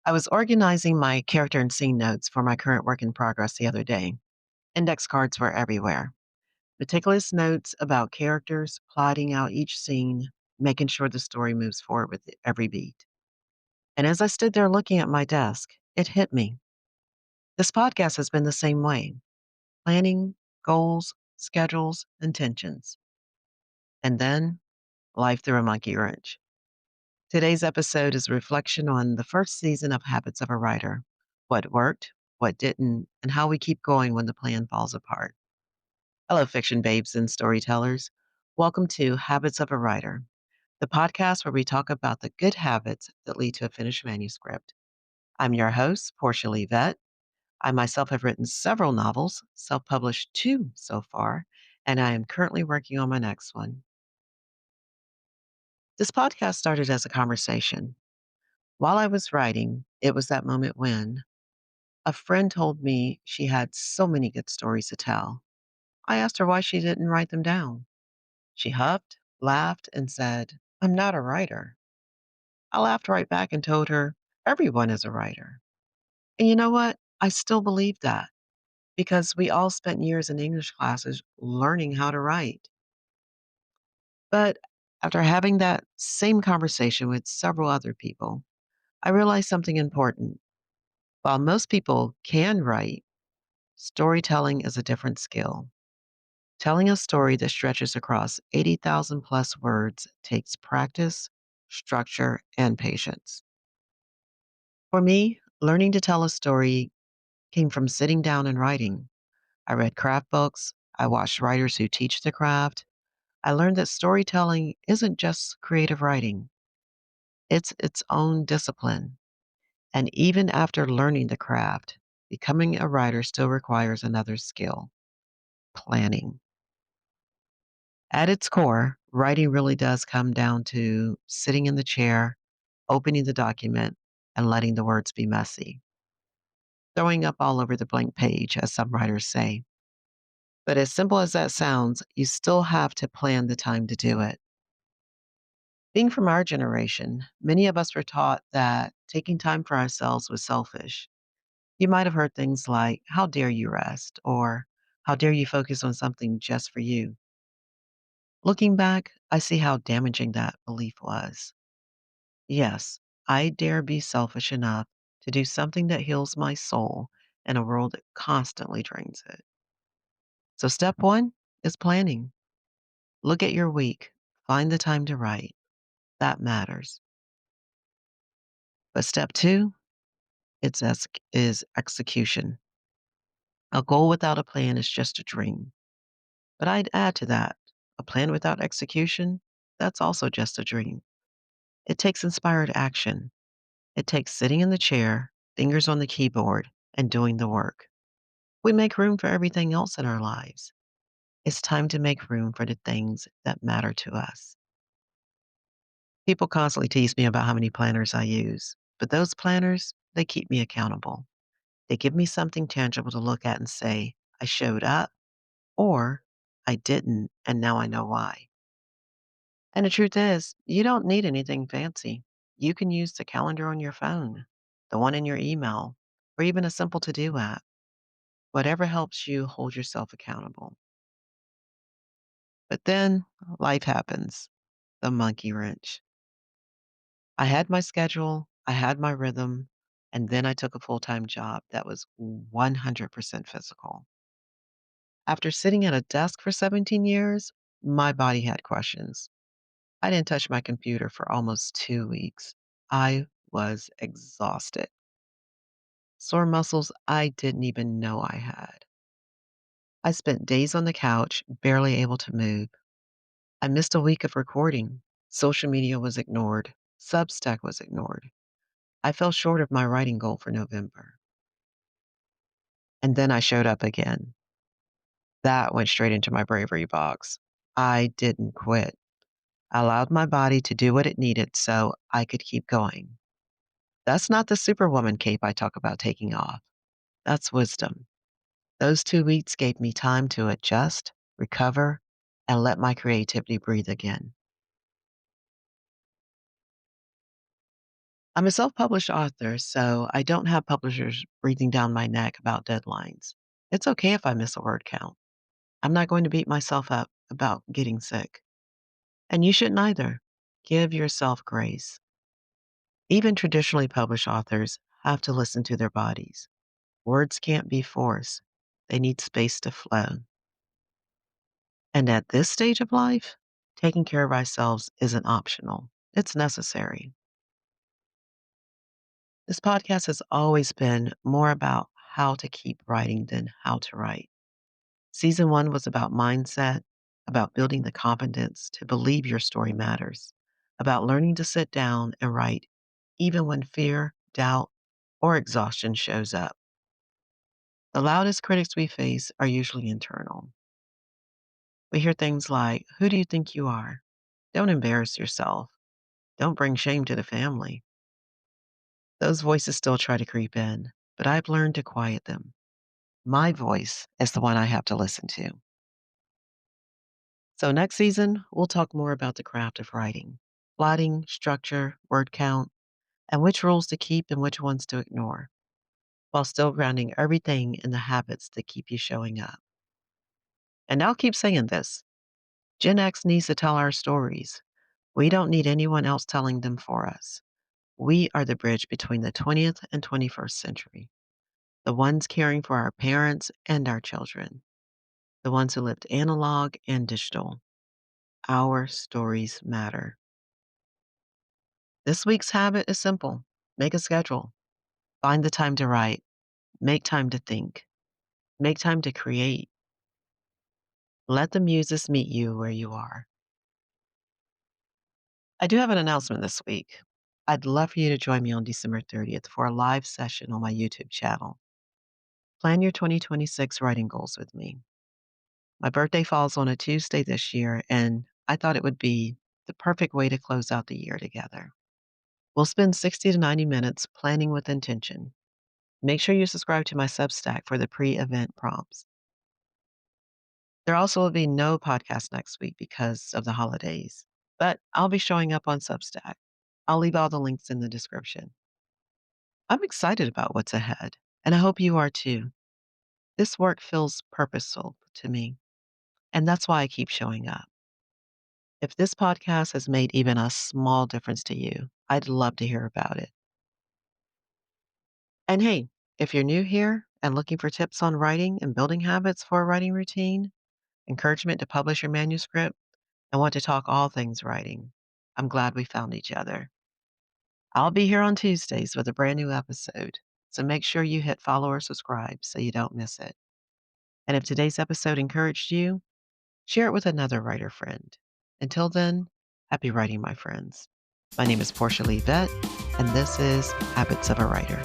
I was organizing my character and scene notes for my current work in progress the other day. Index cards were everywhere. Meticulous notes about characters, plotting out each scene, making sure the story moves forward with every beat. And as I stood there looking at my desk, it hit me. This podcast has been the same way: planning, goals, schedules, intentions. And then life threw a monkey wrench. Today's episode is a reflection on the first season of Habits of a Writer: what worked, what didn't, and how we keep going when the plan falls apart. Hello, fiction babes and storytellers. Welcome to Habits of a Writer, the podcast where we talk about the good habits that lead to a finished manuscript. I'm your host, Portia. I myself have written several novels, self published two so far, and I am currently working on my next one. This podcast started as a conversation. While I was writing, it was that moment when a friend told me she had so many good stories to tell. I asked her why she didn't write them down. She huffed, laughed, and said, "I'm not a writer." I laughed right back and told her, "Everyone is a writer." And you know what? I still believe that because we all spent years in English classes learning how to write. But after having that same conversation with several other people, I realized something important. While most people can write, storytelling is a different skill. Telling a story that stretches across 80,000 plus words takes practice, structure, and patience. For me, learning to tell a story came from sitting down and writing. I read craft books, I watched writers who teach the craft. I learned that storytelling isn't just creative writing, it's its own discipline. And even after learning the craft, becoming a writer still requires another skill: planning. At its core, writing really does come down to sitting in the chair, opening the document, and letting the words be messy, throwing up all over the blank page, as some writers say. But as simple as that sounds, you still have to plan the time to do it. Being from our generation, many of us were taught that taking time for ourselves was selfish. You might have heard things like, "How dare you rest?" or "How dare you focus on something just for you?" Looking back, I see how damaging that belief was. Yes, I dare be selfish enough to do something that heals my soul in a world that constantly drains it. So, step one is planning. Look at your week, find the time to write. That matters. But step two is execution. A goal without a plan is just a dream. But I'd add to that: a plan without execution, that's also just a dream. It takes inspired action. It takes sitting in the chair, fingers on the keyboard, and doing the work. We make room for everything else in our lives. It's time to make room for the things that matter to us. People constantly tease me about how many planners I use, but those planners, they keep me accountable. They give me something tangible to look at and say, "I showed up," or "I didn't, and now I know why." And the truth is, you don't need anything fancy. You can use the calendar on your phone, the one in your email, or even a simple to do app, whatever helps you hold yourself accountable. But then life happens, the monkey wrench. I had my schedule, I had my rhythm, and then I took a full time job that was 100% physical. After sitting at a desk for 17 years, my body had questions. I didn't touch my computer for almost 2 weeks. I was exhausted. Sore muscles I didn't even know I had. I spent days on the couch, barely able to move. I missed a week of recording. Social media was ignored. Substack was ignored. I fell short of my writing goal for November. And then I showed up again. That went straight into my bravery box. I didn't quit. I allowed my body to do what it needed so I could keep going. That's not the superwoman cape I talk about taking off. That's wisdom. Those 2 weeks gave me time to adjust, recover, and let my creativity breathe again. I'm a self published author, so I don't have publishers breathing down my neck about deadlines. It's okay if I miss a word count. I'm not going to beat myself up about getting sick. And you shouldn't either. Give yourself grace. Even traditionally published authors have to listen to their bodies. Words can't be forced, they need space to flow. And at this stage of life, taking care of ourselves isn't optional, it's necessary. This podcast has always been more about how to keep writing than how to write. Season one was about mindset, about building the confidence to believe your story matters, about learning to sit down and write even when fear, doubt, or exhaustion shows up. The loudest critics we face are usually internal. We hear things like, "Who do you think you are? Don't embarrass yourself. Don't bring shame to the family." Those voices still try to creep in, but I've learned to quiet them. My voice is the one I have to listen to. So, next season, we'll talk more about the craft of writing, plotting, structure, word count, and which rules to keep and which ones to ignore, while still grounding everything in the habits that keep you showing up. And I'll keep saying this: Gen X needs to tell our stories. We don't need anyone else telling them for us. We are the bridge between the 20th and 21st century, the ones caring for our parents and our children, the ones who lived analog and digital. Our stories matter. This week's habit is simple: make a schedule, find the time to write, make time to think, make time to create. Let the muses meet you where you are. I do have an announcement this week. I'd love for you to join me on December 30th for a live session on my YouTube channel. Plan your 2026 writing goals with me. My birthday falls on a Tuesday this year, and I thought it would be the perfect way to close out the year together. We'll spend 60 to 90 minutes planning with intention. Make sure you subscribe to my Substack for the pre event prompts. There also will be no podcast next week because of the holidays, but I'll be showing up on Substack. I'll leave all the links in the description. I'm excited about what's ahead, and I hope you are too. This work feels purposeful to me, and that's why I keep showing up. If this podcast has made even a small difference to you, I'd love to hear about it. And hey, if you're new here and looking for tips on writing and building habits for a writing routine, encouragement to publish your manuscript, and want to talk all things writing, I'm glad we found each other. I'll be here on Tuesdays with a brand new episode, so make sure you hit follow or subscribe so you don't miss it. And if today's episode encouraged you, share it with another writer friend. Until then, happy writing, my friends. My name is Portia Lee Vett, and this is Habits of a Writer.